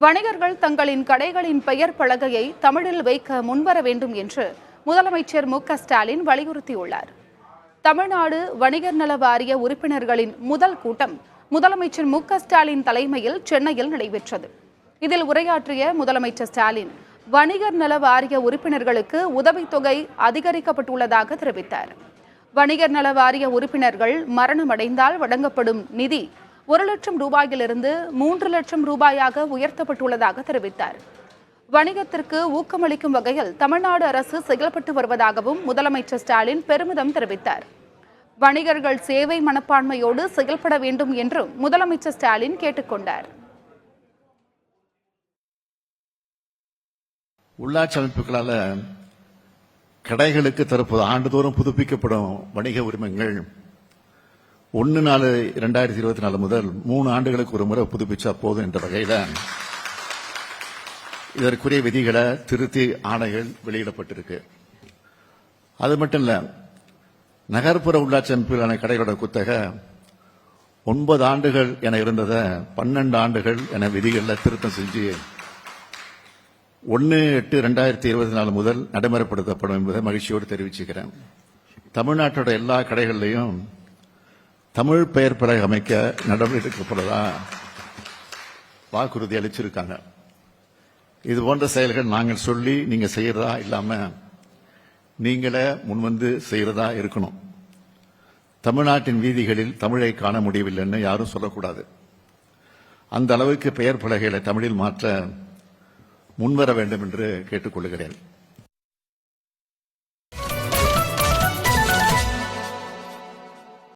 வணிகர்கள் தங்களின் கடைகளின் பெயர் பலகையை தமிழில் வைக்க முன்வர வேண்டும் என்று முதலமைச்சர் மு க ஸ்டாலின் வலியுறுத்தியுள்ளார். தமிழ்நாடு வணிகர் நல வாரிய உறுப்பினர்களின் முதல் கூட்டம் முதலமைச்சர் மு க ஸ்டாலின் தலைமையில் சென்னையில் நடைபெற்றது. இதில் உரையாற்றிய முதலமைச்சர் ஸ்டாலின், வணிகர் நல வாரிய உறுப்பினர்களுக்கு உதவித்தொகை அதிகரிக்கப்பட்டுள்ளதாக தெரிவித்தார். வணிகர் நல வாரிய உறுப்பினர்கள் மரணமடைந்தால் வழங்கப்படும் நிதி 1 லட்சம் ரூபாயிலிருந்து 3 லட்சம் ரூபாயாக உயர்த்தப்பட்டுள்ளதாக தெரிவித்தார். வணிகத்திற்கு ஊக்கமளிக்கும் வகையில் தமிழ்நாடு அரசு செயல்பட்டு வருவதாகவும் முதலமைச்சர் ஸ்டாலின் பெருமிதம் தெரிவித்தார். வணிகர்கள் சேவை மனப்பான்மையோடு செயல்பட வேண்டும் என்றும் முதலமைச்சர் ஸ்டாலின் கேட்டுக்கொண்டார். உள்ளாட்சி அமைப்புகளால் கடைகளுக்கு தற்போது ஆண்டுதோறும் புதுப்பிக்கப்படும் வணிக உரிமங்கள் 1/4/2024 முதல் 3 ஆண்டுகளுக்கு ஒரு முறை புதுப்பிச்சா போதும் என்ற வகையில் இதற்குரிய விதிகளை திருத்தி ஆணைகள் வெளியிடப்பட்டிருக்கு. அது மட்டும் இல்ல, நகர்ப்புற உள்ளாட்சி அமைப்புகளான கடைகளோட குத்தகை 9 ஆண்டுகள் என இருந்ததை 12 ஆண்டுகள் என விதிகளில் திருத்தம் செஞ்சு 1/8/2024 முதல் நடைமுறைப்படுத்தப்படும் என்பதை மகிழ்ச்சியோடு தெரிவிச்சுக்கிறேன். தமிழ்நாட்டோட எல்லா கடைகளிலையும் தமிழ் பெயர் பலகை அமைக்க நடவடிக்கை எடுக்கப்படுறதா வாக்குறுதி அளிச்சிருக்காங்க. இது போன்ற செயல்கள் நாங்கள் சொல்லி நீங்க செய்யறதா இல்லாம நீங்களே முன்வந்து செய்யறதா இருக்கணும். தமிழ்நாட்டின் வீதிகளில் தமிழை காண முடியவில்லைன்னு யாரும் சொல்லக்கூடாது. அந்த அளவுக்கு பெயர் பலகைகளை தமிழில் மாற்ற முன்வர வேண்டும் என்று கேட்டுக்கொள்கிறேன்.